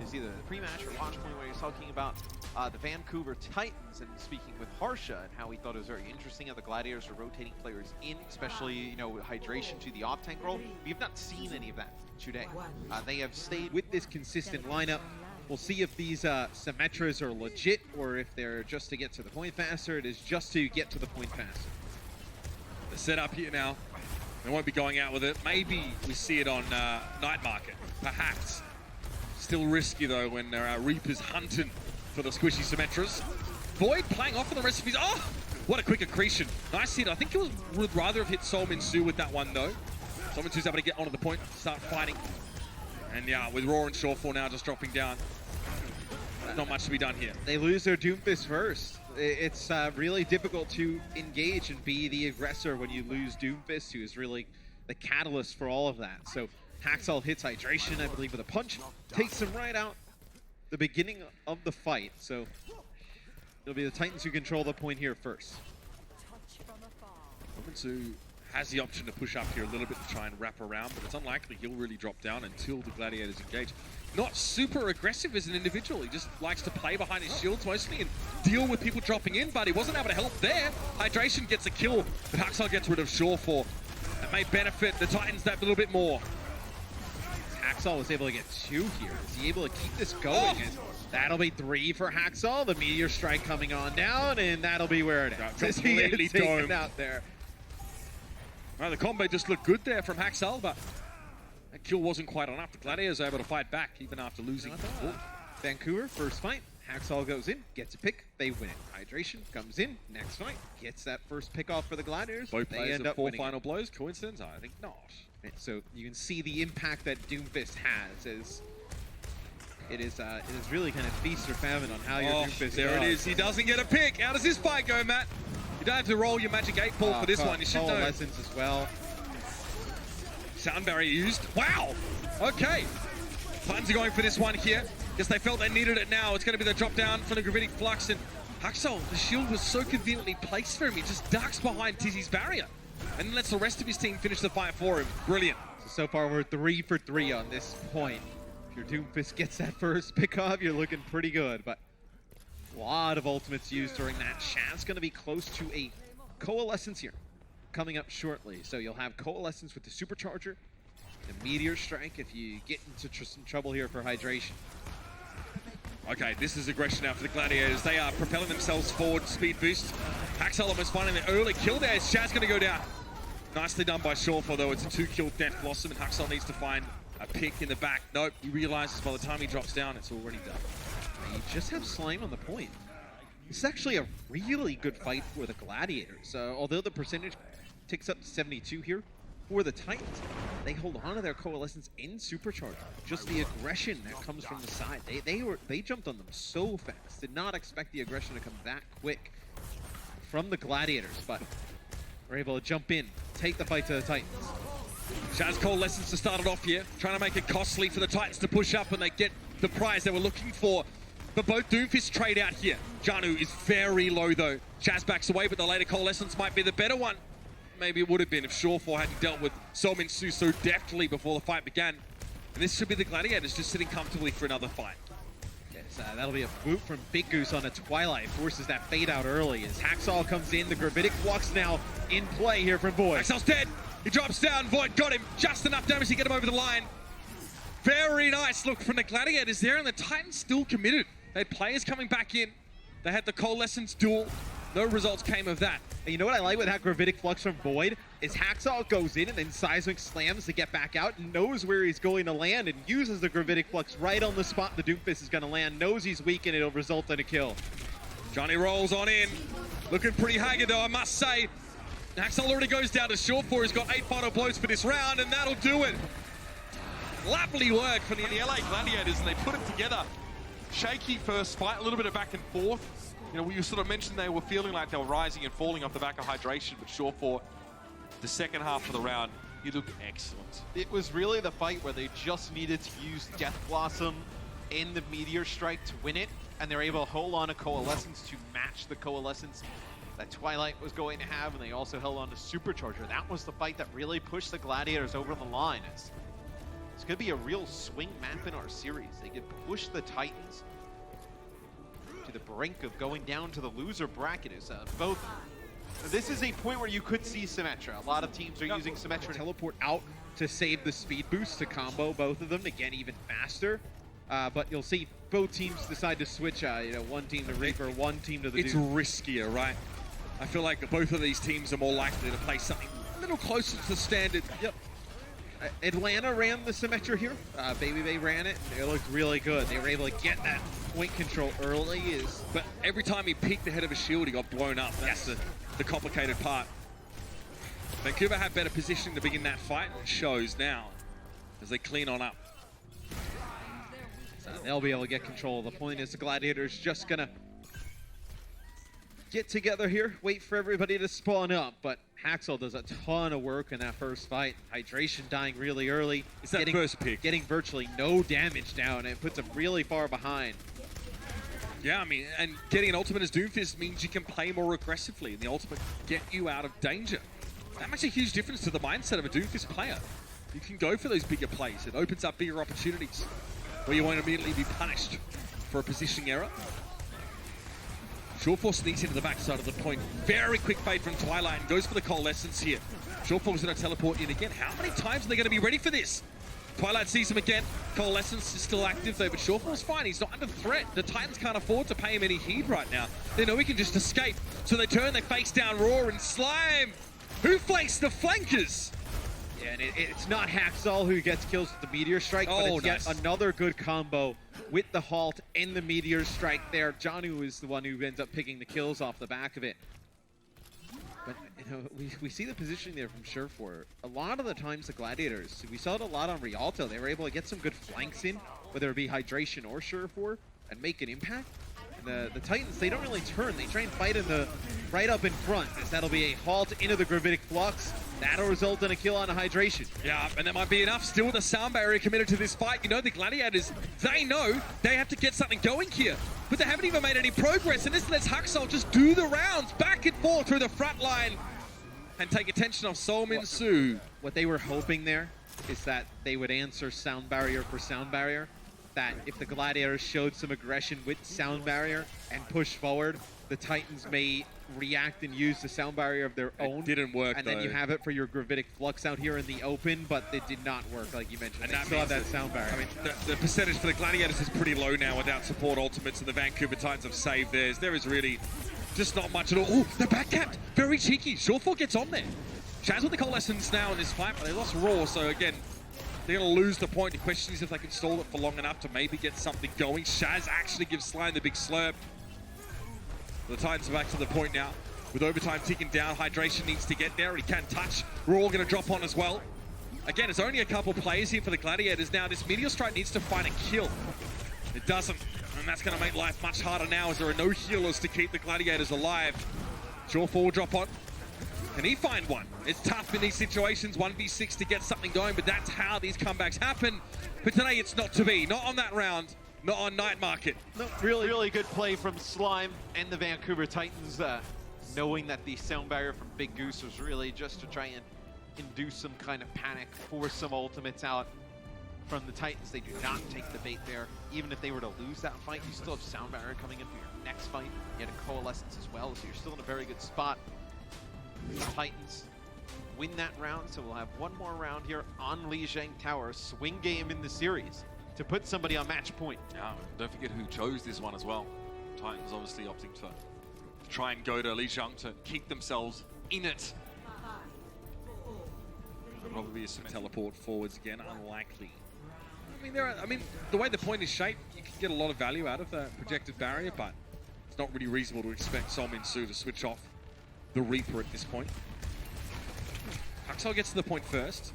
see the pre-match or watch point where he was talking about the Vancouver Titans and speaking with Harsha and how he thought it was very interesting how the Gladiators are rotating players in, especially, you know, hydration to the off-tank role. We've not seen any of that today. They have stayed with this consistent lineup. We'll see if these Symmetras are legit or if they're just to get to the point faster. It is just to get to the point faster. The setup here now. They won't be going out with it. Maybe we see it on Night Market, perhaps. Still risky though when there are Reapers hunting for the squishy Symmetras. Void playing off on the rest of his... Oh! What a quick accretion. Nice hit. I think he would rather have hit Sol Min-Soo with that one though. Sol Min-Soo's able to get onto the point, start fighting. And yeah, with Raw and Shawfall now just dropping down. Not much to be done here. They lose their Doomfist first. It's really difficult to engage and be the aggressor when you lose Doomfist, who is really the catalyst for all of that. So Haxall hits Hydration, I believe, with a punch, takes him right out the beginning of the fight. So it'll be the Titans who control the point here first. Min-Soo has the option to push up here a little bit to try and wrap around, but it's unlikely he'll really drop down until the Gladiators engage. Not super aggressive as an individual. He just likes to play behind his shields mostly and deal with people dropping in, but he wasn't able to help there. Hydration gets a kill, but Haxall gets rid of Shawfall. That may benefit the Titans that little bit more. Haxall was able to get 2 here. Is he able to keep this going? Oh! And that'll be 3 for Haxall. The Meteor Strike coming on down, and that'll be where it ends. Completely taken out there. Well, the combo just looked good there from Haxall, but that kill wasn't quite enough. The Gladiators are able to fight back even after losing. Vancouver, first fight. Haxall goes in, gets a pick, they win it. Hydration comes in, next fight, gets that first pick off for the Gladiators. Both players end have up 4 winning. final blows. Coincidence? I think not. And so you can see the impact that Doomfist has as it is really kind of feast or famine on how your Doomfist there goes. it is. He doesn't get a pick. How does this fight go, Matt? You don't have to roll your Magic 8 Ball for this one. You should know. Lessons as well. Sound barrier used. Wow! Okay. Titans are going for this one here. Guess they felt they needed it now. It's going to be the drop down from the Gravitic Flux. And Haxall, the shield was so conveniently placed for him. He just ducks behind Tizzy's barrier and lets the rest of his team finish the fight for him. Brilliant. So far, we're 3 for 3 on this point. If your Doomfist gets that first pick off, you're looking pretty good. But a lot of ultimates used during that. Shad's going to be close to a Coalescence here, coming up shortly. So you'll have Coalescence with the Supercharger, the Meteor Strike if you get into some trouble here for Hydration. Okay, this is aggression now for the Gladiators. They are propelling themselves forward, speed boost. Haxall almost finding the early kill there. Shad's going to go down. Nicely done by Shawfall, though. It's a 2-kill Death Blossom, and Haxall needs to find a pick in the back. Nope, he realizes by the time he drops down, it's already done. You just have Slime on the point. This is actually a really good fight for the Gladiators. Although the percentage ticks up to 72 here, for the Titans, they hold on to their Coalescence in Supercharger. Just the aggression that comes from the side. They jumped on them so fast. Did not expect the aggression to come that quick from the Gladiators, but were able to jump in, take the fight to the Titans. Shad's Coalescence to start it off here, trying to make it costly for the Titans to push up and they get the prize they were looking for. But both Doomfists trade out here. Janu is very low though. Chaz backs away, but the later Coalescence might be the better one. Maybe it would have been if Shawfall hadn't dealt with Sol Min-Soo so deftly before the fight began. And this should be the Gladiators just sitting comfortably for another fight. Yes, that'll be a boot from Big Goose on a Twilight. Forces that fade out early as Haxall comes in. The Gravitic Flux now in play here from Void. Haxall's dead. He drops down. Void got him. Just enough damage to get him over the line. Very nice look from the Gladiators there, and the Titans still committed. They had players coming back in. They had the Coalescence duel. No results came of that. And you know what I like with that Gravitic Flux from Void is Haxall goes in and then Seismic slams to get back out, knows where he's going to land and uses the Gravitic Flux right on the spot the Doomfist is going to land, knows he's weak and it'll result in a kill. Johnny rolls on in. Looking pretty haggard though, I must say. Haxall already goes down to Shawfall. He's got 8 final blows for this round and that'll do it. Lovely work from the LA Gladiators, and they put it together. Shaky first fight, a little bit of back and forth. You know, you sort of mentioned they were feeling like they were rising and falling off the back of hydration, but Shawfall, the second half of the round, he looked excellent. It was really the fight where they just needed to use Death Blossom in the Meteor Strike to win it, and they're able to hold on to Coalescence to match the Coalescence that Twilight was going to have, and they also held on to Supercharger. That was the fight that really pushed the Gladiators over the line. As going to be a real swing map in our series. They could push the Titans to the brink of going down to the loser bracket. Both. This is a point where you could see Symmetra. A lot of teams are using Symmetra to teleport out to save the speed boost to combo both of them to get even faster. But you'll see both teams decide to switch, one team to Reaper, one team to the It's Doom. riskier, right? I feel like both of these teams are more likely to play something a little closer to the standard. Yep. Atlanta ran the Symmetra here. Baby Bay ran it. They looked really good. They were able to get that point control early. But every time he peeked ahead of a shield, he got blown up. That's the complicated part. Vancouver had better positioning to begin that fight, and it shows now as they clean on up. So they'll be able to get control. The point is the Gladiators just gonna get together here, wait for everybody to spawn up, but Haxel does a ton of work in that first fight. Hydration dying really early. It's that first pick. Getting virtually no damage down. It puts him really far behind. Yeah, I mean, and getting an ultimate as Doomfist means you can play more aggressively, and the ultimate get you out of danger. That makes a huge difference to the mindset of a Doomfist player. You can go for those bigger plays. It opens up bigger opportunities where you won't immediately be punished for a positioning error. Surefour sneaks into the backside of the point. Very quick fade from Twilight and goes for the Coalescence here. Surefour's going to teleport in again. How many times are they going to be ready for this? Twilight sees him again. Coalescence is still active though, but Surefour's fine. He's not under threat. The Titans can't afford to pay him any heed right now. They know he can just escape. So they turn, they face down Roar and Slime. Who flanks the flankers? Yeah, and it's not Haxel who gets kills with the Meteor Strike, but it's nice. yet another good combo with the Halt and the Meteor Strike there. Janu is the one who ends up picking the kills off the back of it. But, we see the positioning there from Surefour. A lot of the times the Gladiators, we saw it a lot on Rialto, they were able to get some good flanks in, whether it be Hydration or Surefour, and make an impact. The Titans, they don't really turn. They try and fight in the right up in front, as that'll be a halt into the Gravitic Flux. That'll result in a kill on a Hydration. Yeah, and that might be enough. Still with the sound barrier committed to this fight. You know, the Gladiators, they know they have to get something going here. But they haven't even made any progress, and this lets Haxel just do the rounds back and forth through the front line and take attention off Solmin Su. What they were hoping there is that they would answer sound barrier for sound barrier. That if the Gladiators showed some aggression with sound barrier and push forward, the Titans may react and use the sound barrier of their own. It didn't work, and then you have it for your Gravitic Flux out here in the open, but it did not work, like you mentioned. And they that still have means that sound barrier. I mean, the percentage for the Gladiators is pretty low now without support ultimates, and the Vancouver Titans have saved theirs. There is really just not much at all. Oh, they're backcapped. Very cheeky. Surefour gets on there. Shaz with the Coalescence now in this fight, but they lost Raw, so again, they're going to lose the point. The question is if they can stall it for long enough to maybe get something going. Shaz actually gives Slime the big slurp. The Titans are back to the point now. With overtime ticking down, Hydration needs to get there. He can't touch. We're all going to drop on as well. Again, it's only a couple players here for the Gladiators now. This Meteor Strike needs to find a kill. It doesn't, and that's going to make life much harder now as there are no healers to keep the Gladiators alive. Surefour will drop on. Can he find one? It's tough in these situations, 1v6 to get something going, but that's how these comebacks happen. But today it's not to be. Not on that round. Not on Night Market. No, really good play from Slime and the Vancouver Titans, knowing that the sound barrier from Big Goose was really just to try and induce some kind of panic, force some ultimates out from the Titans. They do not take the bait there. Even if they were to lose that fight, you still have sound barrier coming in for your next fight. You had a Coalescence as well, so you're still in a very good spot. The Titans win that round, so we'll have one more round here on Lijiang Tower. Swing game in the series to put somebody on match point. Yeah, don't forget who chose this one as well. Titans obviously opting to try and go to Lijiang to keep themselves in it. There'll probably be some teleport forwards again. Unlikely. I mean, the way the point is shaped, you can get a lot of value out of the projected barrier, but it's not really reasonable to expect Solmin Su to switch off the Reaper at this point. Haxel gets to the point first.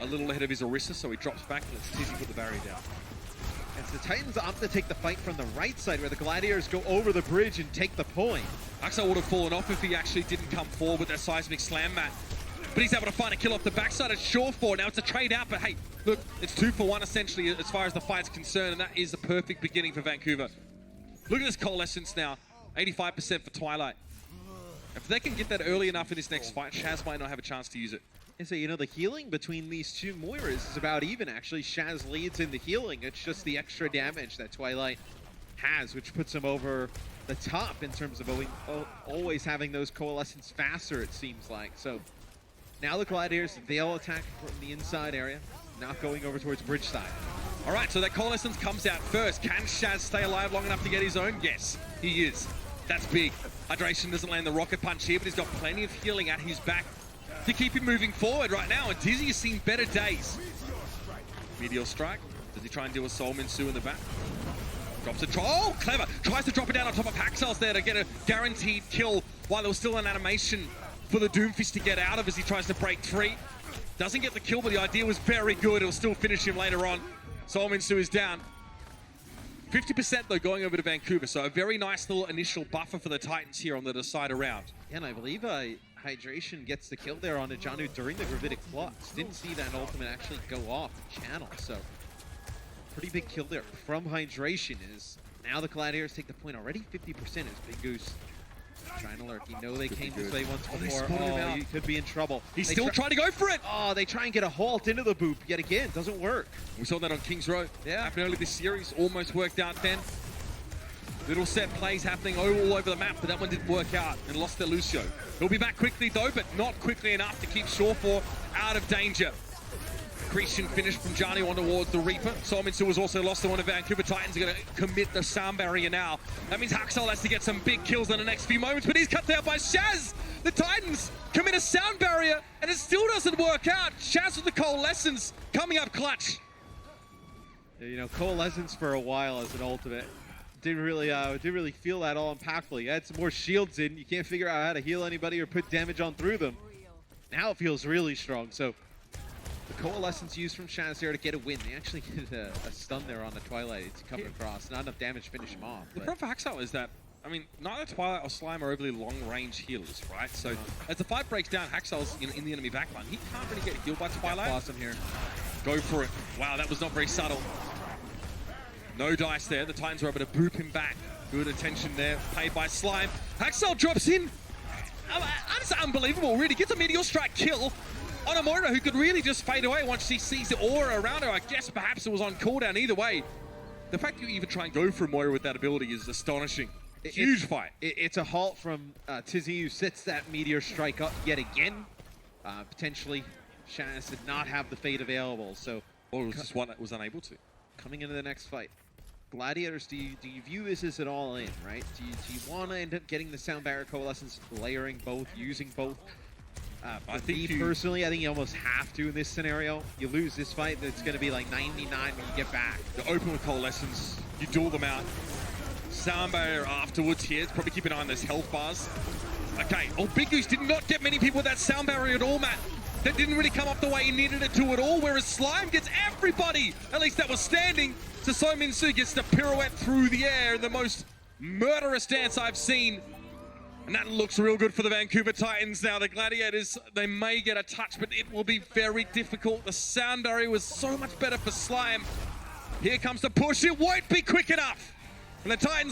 A little ahead of his Orisa, so he drops back and lets Tizzy put the barrier down. As the Titans opt to take the fight from the right side, where the Gladiators go over the bridge and take the point. Haxel would have fallen off if he actually didn't come forward with that seismic slam mat. But he's able to find a kill off the backside of Surefour. Now it's a trade out, but hey, look, it's 2 for 1 essentially as far as the fight's concerned, and that is the perfect beginning for Vancouver. Look at this Coalescence now, 85% for Twilight. If they can get that early enough in this next fight, Shaz might not have a chance to use it. And so, you know, the healing between these two Moiras is about even, actually. Shaz leads in the healing. It's just the extra damage that Twilight has, which puts him over the top in terms of always having those coalescence faster, it seems like. So now the Gladiators, they'll attack from the inside area, not going over towards bridge side. All right, so that coalescence comes out first. Can Shaz stay alive long enough to get his own? Yes, he is. That's big. Hydration doesn't land the rocket punch here, but he's got plenty of healing at his back to keep him moving forward right now. And Dizzy has seen better days. Meteor strike. Does he try and deal with Soul Minsu in the back? Drops it. Oh, clever. Tries to drop it down on top of Haxel's there to get a guaranteed kill while there was still an animation for the Doomfist to get out of as he tries to break free. Doesn't get the kill, but the idea was very good. It'll still finish him later on. Soul Minsu is down. 50% though going over to Vancouver, so a very nice little initial buffer for the Titans here on the decider round. Yeah, and I believe Hydration gets the kill there on Ajanu during the Gravitic Flux. Didn't see that ultimate actually go off the channel, so pretty big kill there from Hydration. Is now the Gladiators take the point already. 50% is Big Goose trying to lurk. You know they came this way once before. Oh, you could be in trouble. He's still trying to go for it. Oh, they try and get a halt into the boop yet again. Doesn't work. We saw that on Kings Row. Yeah. Happened early this series. Almost worked out then. Little set plays happening all over the map, but that one didn't work out and lost their Lucio. He'll be back quickly though, but not quickly enough to keep Shore4 out of danger. Christian finished from Johnny on towards the Reaper. Soul Minsu was also lost to one of Vancouver Titans. Are going to commit the sound barrier now. That means Haxel has to get some big kills in the next few moments, but he's cut out by Shaz. The Titans commit a sound barrier, and it still doesn't work out. Shaz with the coalescence coming up clutch. You know, coalescence for a while as an ultimate didn't really feel that all impactful. You had some more shields in. You can't figure out how to heal anybody or put damage on through them. Now it feels really strong. So the coalescence used from Shaz here to get a win. They actually get a stun there on the Twilight to come across. Not enough damage to finish him off. The problem for Haxel is that, I mean, neither Twilight or Slime are overly long-range healers, right? So as the fight breaks down, Haxel's in the enemy backline. He can't really get healed by Twilight. Blossom here. Go for it. Wow, that was not very subtle. No dice there. The Titans were able to boop him back. Good attention there, paid by Slime. Haxel drops in. That's unbelievable, really. Gets a Meteor Strike kill on a Moira who could really just fade away once she sees the aura around her. I guess perhaps it was on cooldown. Either way, the fact that you even try and go for a Moira with that ability is astonishing. Huge fight. It's a halt from Tizzy, who sets that Meteor Strike up yet again. Potentially, Shaz did not have the fate available, so... Or it was just one that was unable to. Coming into the next fight. Gladiators, do you view this as an all-in, right? Do you want to end up getting the Sound Barrier Coalescence, layering both, using both? I think personally, I think you almost have to in this scenario. You lose this fight, it's going to be like 99 when you get back. You open with Coalescence, you duel them out. Sound Barrier afterwards here. Probably keep an eye on those health bars. Okay, oh, Big Goose did not get many people with that Sound Barrier at all, Matt. That didn't really come up the way he needed it to at all, whereas Slime gets everybody, at least that was standing. So Soul Minsu gets to pirouette through the air in the most murderous dance I've seen. And that looks real good for the Vancouver Titans now. The Gladiators, they may get a touch, but it will be very difficult. The sound barrier was so much better for Slime. Here comes the push. It won't be quick enough. And the Titans